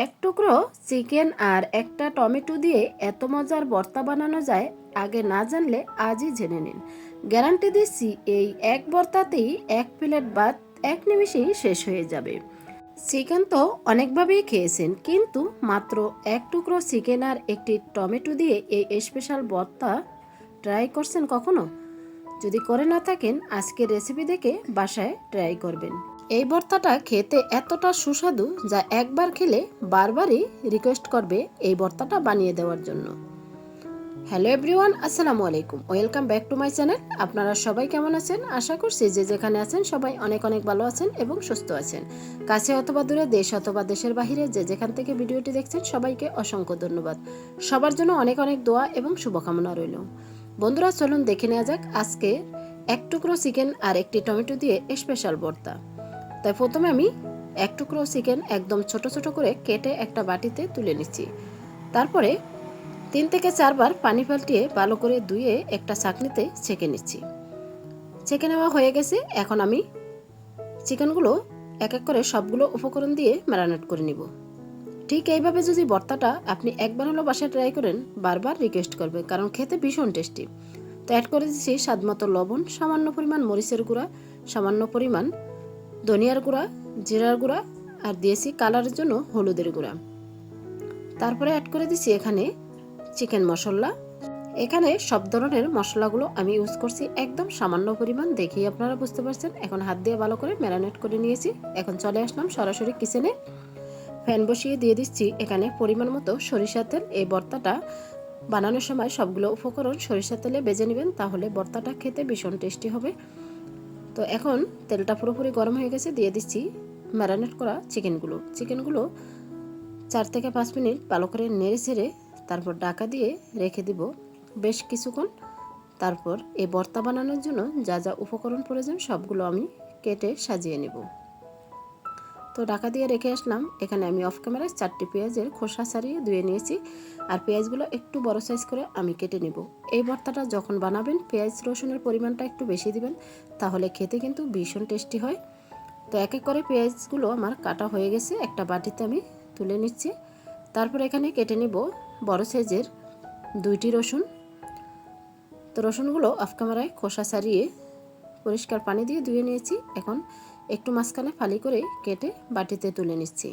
এক টুকরো চিকেন আর একটা টমেটো দিয়ে এত মজার ভর্তা বানানো যায়, আগে না জানলে আজই জেনে নিন। গ্যারান্টি দিচ্ছি এই এক ভর্তাতেই এক প্লেট ভাত এক নিমিষেই শেষ হয়ে যাবে। চিকেন তো অনেকভাবেই খেয়েছেন, কিন্তু মাত্র এক টুকরো চিকেন আর একটি টমেটো দিয়ে এই স্পেশাল ভর্তা ট্রাই করছেন কখনো? যদি করে না থাকেন, আজকের রেসিপি দেখে বাসায় ট্রাই করবেন। এই ভর্তাটা খেতে এতটা সুস্বাদু যা একবার খেলে বারবারই রিকোয়েস্ট করবে এই ভর্তাটা বানিয়ে দেওয়ার জন্য। হ্যালো এভরিওয়ান, আসসালামু আলাইকুম, welcome back to my channel. আপনারা সবাই কেমন আছেন? আশা করছি যে যেখানে আছেন সবাই অনেক অনেক ভালো আছেন এবং সুস্থ আছেন। কাছে অথবা দূরে, দেশ অথবা দেশের বাহিরে যে যেখান থেকে ভিডিওটি দেখছেন সবাইকে অসংখ্য ধন্যবাদ। সবার জন্য অনেক অনেক দোয়া এবং শুভকামনা রইল। বন্ধুরা, চলুন দেখে নেওয়া যাক আজকে এক টুকরো চিকেন আর একটি টমেটো দিয়ে স্পেশাল ভর্তা। তাই প্রথমে আমি এক টুকরো চিকেন একদম ছোট ছোট করে কেটে একটা বাটিতে তুলে নিচ্ছি। তারপরে 3 থেকে 4 বার পানি পাল্টিয়ে ভালো করে ধুয়ে একটা ছাঁকনিতে ছেঁকে নিচ্ছি। ছেঁকে নেওয়া হয়ে গেছে। এখন আমি চিকেনগুলো এক এক করে সবগুলো উপকরণ দিয়ে ম্যারিনেট করে নিব। ঠিক এইভাবে যদি ভর্তাটা আপনি একবার হলো বাসায় ট্রাই করেন, বারবার রিকোয়েস্ট করবে, কারণ খেতে ভীষণ টেস্টি। তো অ্যাড করে দিচ্ছি স্বাদমতো লবণ, সামান্য পরিমাণ মরিচের গুঁড়া, সামান্য পরিমাণ ধনিয়ার গুঁড়া, জিরার গুঁড়া, আর দিয়েছি কালারের জন্য হলুদের গুঁড়া। তারপরে অ্যাড করে দিচ্ছি এখানে চিকেন মশলা। এখানে সব ধরনের মশলাগুলো আমি ইউজ করছি একদম সামান্য পরিমাণ, দেখেই আপনারা বুঝতে পারছেন। এখন হাত দিয়ে ভালো করে ম্যারিনেট করে নিয়েছি। এখন চলে আসলাম সরাসরি কিচেনে। ফ্যান বসিয়ে দিয়ে দিচ্ছি এখানে পরিমাণ মতো সরিষার তেল। এই ভর্তাটা বানানোর সময় সবগুলো উপকরণ সরিষার তেলে ভেজে নেবেন, তাহলে ভর্তাটা খেতে ভীষণ টেস্টি হবে। তো এখন তেলটা পুরোপুরি গরম হয়ে গেছে, দিয়ে দিচ্ছি ম্যারিনেট করা চিকেনগুলো 4 থেকে 5 মিনিট ভালো করে নেড়ে ছেড়ে তারপর ঢাকা দিয়ে রেখে দিব বেশ কিছুক্ষণ। তারপর এই ভর্তা বানানোর জন্য যা যা উপকরণ প্রয়োজন সবগুলো আমি কেটে সাজিয়ে নেব। তো ঢাকা দিয়ে রেখে আসলাম। এখানে আমি অফ ক্যামেরায় 4টি পেঁয়াজের খোসা ছাড়িয়ে ধুয়ে নিয়েছি, আর পেঁয়াজগুলো একটু বড় সাইজ করে আমি কেটে নেব। এই ভর্তাটা যখন বানাবেন পেঁয়াজ রসুনের পরিমাণটা একটু বেশি দিবেন, তাহলে খেতে কিন্তু ভীষণ টেস্টি হয়। তো এক এক করে পেঁয়াজগুলো আমার কাটা হয়ে গেছে, একটা বাটিতে আমি তুলে নিচ্ছি। তারপর এখানে কেটে নিব বড় সাইজের 2টি রসুন। তো রসুনগুলো অফ ক্যামেরায় খোসা ছাড়িয়ে পরিষ্কার পানি দিয়ে ধুয়ে নিয়েছি। এখন একটু মাঝখানে ফালি করে কেটে বাটিতে তুলে নিচ্ছি।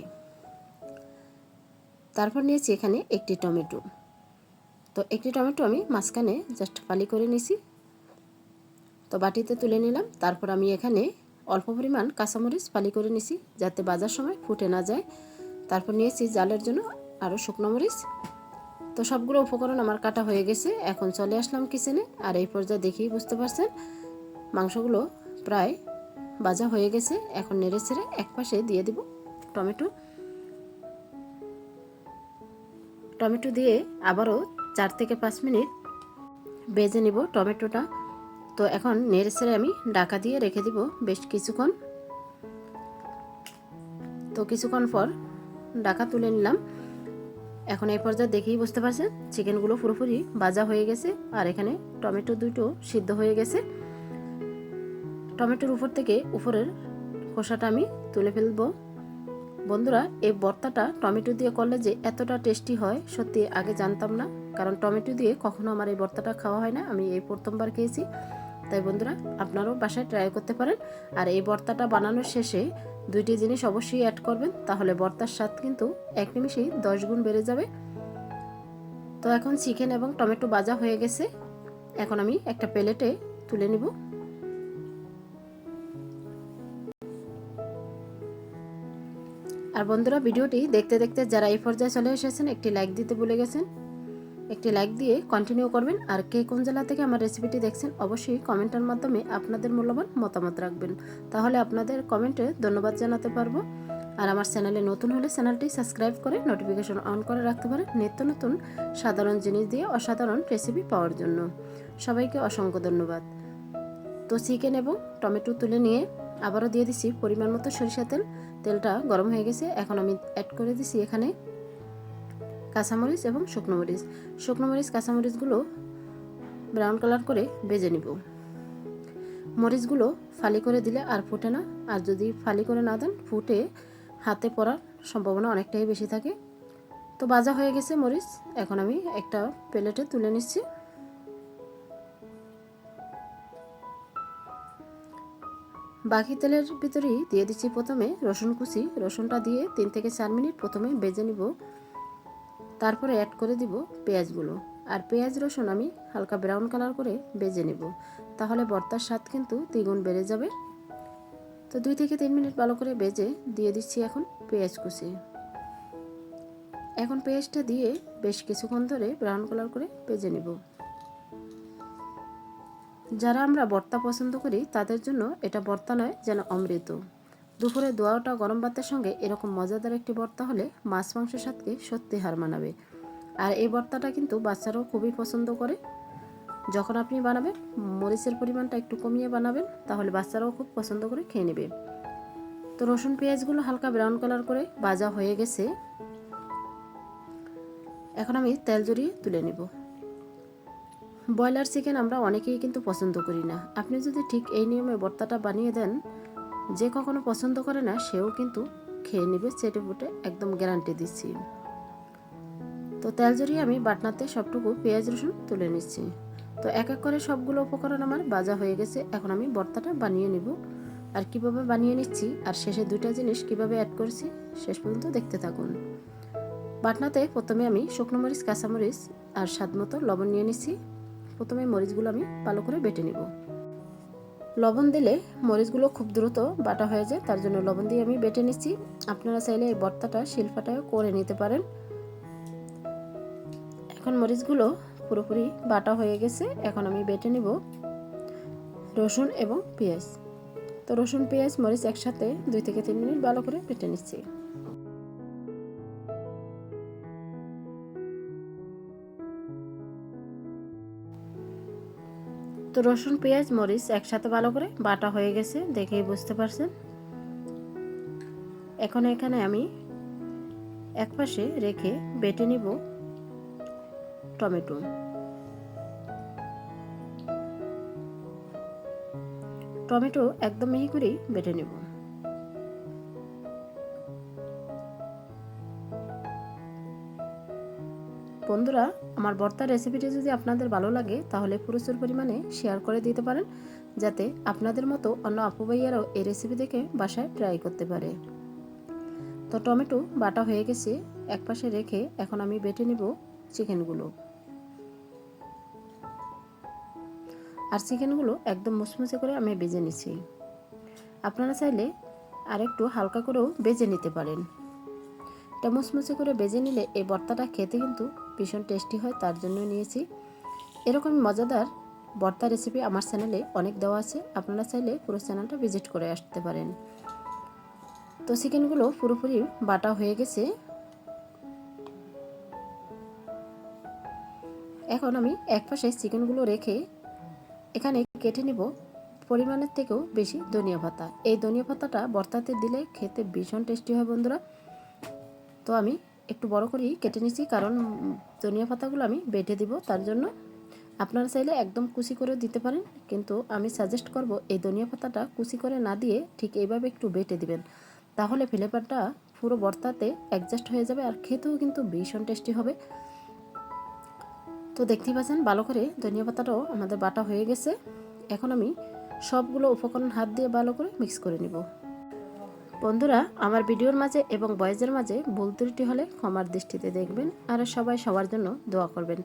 তারপর নিয়েছি এখানে একটি টমেটো। তো একটি টমেটো আমি মাঝখানে জাস্ট ফালি করে নিয়েছি, তো বাটিতে তুলে নিলাম। তারপর আমি এখানে অল্প পরিমাণ কাঁচামরিচ ফালি করে নিয়েছি, যাতে ভাজার সময় ফুটে না যায়। তারপর নিয়েছি জালের জন্য আরও শুকনো মরিচ। তো সবগুলো উপকরণ আমার কাটা হয়ে গেছে। এখন চলে আসলাম কিচেনে, আর এই পর্যায়ে দেখেই বুঝতে পারছেন মাংসগুলো প্রায় ভাজা হয়ে গেছে। এখন নেড়ে ছেড়ে এক পাশে দিয়ে দিব টমেটো দিয়ে আবারও 4 থেকে 5 মিনিট ভেজে নিব টমেটোটা। তো এখন নেড়ে ছেড়ে আমি ঢাকা দিয়ে রেখে দিব বেশ কিছুক্ষণ। তো কিছুক্ষণ পর ঢাকা তুলে নিলাম। এখন এই পর্যায়ে দেখেই বুঝতে পারছেন চিকেনগুলো পুরোপুরি ভাজা হয়ে গেছে, আর এখানে টমেটো দুটো সিদ্ধ হয়ে গেছে। টমেটোর উপর থেকে উপরের খোসাটা আমি তুলে ফেলবো। বন্ধুরা, এই ভর্তাটা টমেটো দিয়ে করলে যে এতটা টেস্টি হয় সত্যি আগে জানতাম না, কারণ টমেটো দিয়ে কখনো আমার এই ভর্তাটা খাওয়া হয় না, আমি এই প্রথমবার খেয়েছি। তাই বন্ধুরা, আপনারাও বাসায় ট্রাই করতে পারেন। আর এই ভর্তাটা বানানোর শেষে 2টি জিনিস অবশ্যই অ্যাড করবেন, তাহলে ভর্তার স্বাদ কিন্তু এক নিমিষেই 10 গুণ বেড়ে যাবে। তো এখন চিকেন এবং টমেটো ভাজা হয়ে গেছে, এখন আমি একটা প্লেটে তুলে নিব। আর বন্ধুরা, ভিডিওটি দেখতে দেখতে যারা এই পর্যায়ে চলে এসেছেন একটি লাইক দিতে ভুলে গেছেন, একটি লাইক দিয়ে কন্টিনিউ করবেন। আর কে কোন জেলা থেকে আমার রেসিপিটি দেখছেন অবশ্যই কমেন্টের মাধ্যমে আপনাদের মূল্যবান মতামত রাখবেন, তাহলে আপনাদের কমেন্টে ধন্যবাদ জানাতে পারবো। আর আমার চ্যানেলে নতুন হলে চ্যানেলটি সাবস্ক্রাইব করে নোটিফিকেশন অন করে রাখতে পারেন নিত্য নতুন সাধারণ জিনিস দিয়ে অসাধারণ রেসিপি পাওয়ার জন্য। সবাইকে অসংখ্য ধন্যবাদ। তো চিকেন এবং টমেটো তুলে নিয়ে আবারও দিয়ে দিচ্ছি পরিমাণ মতো সরিষা তেল। তেলটা গরম হয়ে গেছে, এখন আমি অ্যাড করে দিচ্ছি এখানে কাঁচামরিচ এবং শুকনো মরিচ কাঁচামরিচগুলো ব্রাউন কালার করে ভেজে নিব। মরিচগুলো ফালি করে দিলে আর ফুটে না, আর যদি ফালি করে না দেন ফুটে হাতে পড়ার সম্ভাবনা অনেকটাই বেশি থাকে। তো ভাজা হয়ে গেছে মরিচ, এখন আমি একটা প্লেটে তুলে নিচ্ছি। বাকি তেলের ভিতরেই দিয়ে দিচ্ছি প্রথমে রসুন কুচি। রসুনটা দিয়ে 3 থেকে 4 মিনিট প্রথমে ভেজে নিব, তারপরে অ্যাড করে দিব পেঁয়াজগুলো। আর পেঁয়াজ রসুন আমি হালকা ব্রাউন কালার করে ভেজে নেব, তাহলে ভর্তার স্বাদ কিন্তু দ্বিগুণ বেড়ে যাবে। তো 2 থেকে 3 মিনিট ভালো করে ভেজে দিয়ে দিচ্ছি এখন পেঁয়াজ কুচি। এখন পেঁয়াজটা দিয়ে বেশ কিছুক্ষণ ধরে ব্রাউন কালার করে ভেজে নেব। যারা আমরা ভর্তা পছন্দ করি তাদের জন্য এটা ভর্তা নয়, যেন অমৃত। দুপুরে দোয়াটা গরম ভাতের সঙ্গে এরকম মজাদার একটি ভর্তা হলে মাছ মাংসের সাথে সত্যি হার মানাবে। আর এই ভর্তাটা কিন্তু বাচ্চারাও খুবই পছন্দ করে। যখন আপনি বানাবেন মরিচের পরিমাণটা একটু কমিয়ে বানাবেন, তাহলে বাচ্চারাও খুব পছন্দ করে খেয়ে নেবে। তো রসুন পেঁয়াজগুলো হালকা ব্রাউন কালার করে ভাজা হয়ে গেছে, এখন আমি তেল ঝরিয়ে তুলে নেব। ব্রয়লার চিকেন আমরা অনেকেই কিন্তু পছন্দ করি না। আপনি যদি ঠিক এই নিয়মে ভর্তাটা বানিয়ে দেন, যে কখনো পছন্দ করে না সেও কিন্তু খেয়ে নেবে চেটে পুটে, একদম গ্যারান্টি দিচ্ছি। তো তেল ঝরিয়ে আমি বাটনাতে সবটুকু পেঁয়াজ রসুন তুলে নিচ্ছি। তো এক এক করে সবগুলো উপকরণ আমার ভাজা হয়ে গেছে, এখন আমি ভর্তাটা বানিয়ে নেব। আর কিভাবে বানিয়ে নিচ্ছি আর শেষে 2টা জিনিস কিভাবে অ্যাড করছি শেষ পর্যন্ত দেখতে থাকুন। বাটনাতে প্রথমে আমি শুকনো মরিচ, কাঁচামরিচ আর স্বাদমতো লবণ নিয়ে নিচ্ছি। প্রথমে মরিচগুলো আমি ভালো করে বেটে নেব। লবণ দিলে মরিচগুলো খুব দ্রুত বাটা হয়ে যায়, তার জন্য লবণ দিয়ে আমি বেটে নিচ্ছি। আপনারা চাইলে এই ভর্তাটা শিলপাটায় করে নিতে পারেন। এখন মরিচগুলো পুরোপুরি বাটা হয়ে গেছে, এখন আমি বেটে নিব রসুন এবং পেঁয়াজ। তো রসুন পেঁয়াজ মরিচ একসাথে 2 থেকে 3 মিনিট ভালো করে বেটে নিচ্ছি। তো রসুন পেঁয়াজ মরিচ একসাথে ভালো করে বাটা হয়ে গেছে, দেখেই বুঝতে পারছেন। এখন এখানে আমি একপাশে রেখে বেটে নিব টমেটো। টমেটো একদম মিহি করে বেটে নেব। বন্ধুরা, আমার ভর্তার রেসিপিটি যদি আপনাদের ভালো লাগে তাহলে প্রচুর পরিমাণে শেয়ার করে দিতে পারেন, যাতে আপনাদের মতো অন্য আপু ভাইয়ারাও এই রেসিপি দেখে বাসায় ট্রাই করতে পারে। তো টমেটো বাটা হয়ে গেছে, একপাশে রেখে এখন আমি বেটে নিব চিকেনগুলো। আর চিকেনগুলো একদম মুচমুচে করে আমি ভেজে নিচ্ছি। আপনারা চাইলে আরেকটু হালকা করেও ভেজে নিতে পারেন। এটা মুচমুচে করে ভেজে নিলে এই ভর্তাটা খেতে কিন্তু ভীষণ টেস্টি হয়, তার জন্য নিয়েছি। এরকম মজাদার ভর্তা রেসিপি আমার চ্যানেলে অনেক দেওয়া আছে, আপনারা চাইলে পুরো চ্যানেলটা ভিজিট করে আসতে পারেন। তো চিকেনগুলো পুরোপুরি বাটা হয়ে গেছে, এখন আমি একপাশে চিকেনগুলো রেখে এখানে কেটে নিব পরিমাণের থেকেও বেশি ধনিয়া পাতা। এই ধনিয়া পাতাটা ভর্তাতে দিলে খেতে ভীষণ টেস্টি হয় বন্ধুরা। তো আমি একটু বড় করেই কেটে নিচ্ছি, কারণ ধনিয়া পাতাগুলো আমি বেটে দিব, তার জন্য। আপনারা চাইলে একদম কুচি করে দিতে পারেন, কিন্তু আমি সাজেস্ট করব এই ধনিয়া পাতাটা কুচি করে না দিয়ে ঠিক এইভাবে একটু বেটে দিবেন, তাহলে ফ্লেভারটা পুরো ভর্তাতে অ্যাডজাস্ট হয়ে যাবে আর খেতেও কিন্তু ভীষণ টেস্টি হবে। তো দেখতেই পাচ্ছেন ভালো করে ধনিয়া পাতাটাও আমাদের বাটা হয়ে গেছে। এখন আমি সবগুলো উপকরণ হাত দিয়ে ভালো করে মিক্স করে নিব। বন্ধুরা, আমার ভিডিওর মাঝে এবং ভয়েসের মাঝে ভুল ত্রুটি হলে ক্ষমার দৃষ্টিতে দেখবেন, আর সবাই সবার জন্য দোয়া করবেন।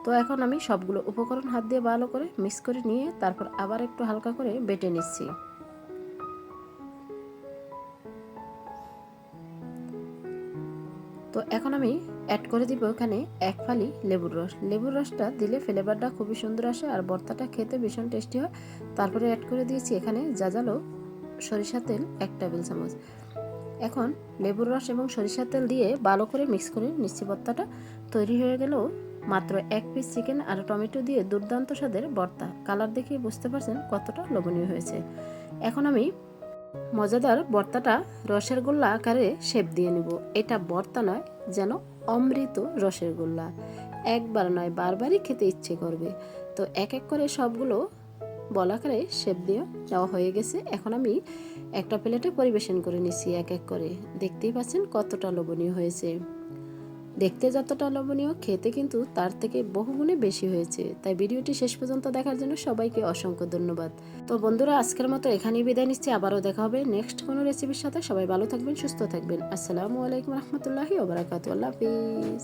তো এখন আমি সবগুলো উপকরণ হাত দিয়ে ভালো করে মিক্স করে নিয়ে তারপর আবার একটু হালকা করে বেটে নিচ্ছি। তো এখন আমি অ্যাড করে দিব এখানে 1 ফালি লেবুর রস। লেবুর রসটা দিলে ফ্লেভারটা খুবই সুন্দর আসে আর ভর্তাটা খেতে ভীষণ টেস্টি হয়। তারপরে অ্যাড করে দিয়েছি এখানে জাজালো সরিষার তেল 1 টেবিল চামচ। এখন লেবুর রস এবং সরিষার তেল দিয়ে ভালো করে মিক্স করে নিচ্ছি। ভর্তাটা তৈরি হয়ে গেল মাত্র 1 পিস চিকেন আর টমেটো দিয়ে দুর্দান্ত স্বাদের ভর্তা। কালার দেখে বুঝতে পারছেন কতটা লোভনীয় হয়েছে। এখন আমি মজাদার ভর্তাটা রসের গোল্লা আকারে শেপ দিয়ে নিব। এটা ভর্তা নয়, যেন অমৃত রসের গোল্লা। একবার নয় বারবারই খেতে ইচ্ছে করবে। তো এক এক করে সবগুলো বলাকারে শেপ দিয়ে দেওয়া হয়ে গেছে। এখন আমি একটা প্লেটে পরিবেশন করে নিচ্ছি এক এক করে। দেখতেই পাচ্ছেন কতটা লোভনীয় হয়েছে। দেখতে যতটা লোভনীয়, খেতে কিন্তু তার থেকে বহুগুণে বেশি হয়েছে। তাই ভিডিওটি শেষ পর্যন্ত দেখার জন্য সবাইকে অসংখ্য ধন্যবাদ। তো বন্ধুরা, আজকের মতো এখানেই বিদায় নিচ্ছি। আবারও দেখা হবে নেক্সট কোনো রেসিপির সাথে। সবাই ভালো থাকবেন, সুস্থ থাকবেন। আসসালামু আলাইকুম রহমতুল্লাহি ওয়া বারাকাতুহু। আল্লাহ হাফিজ।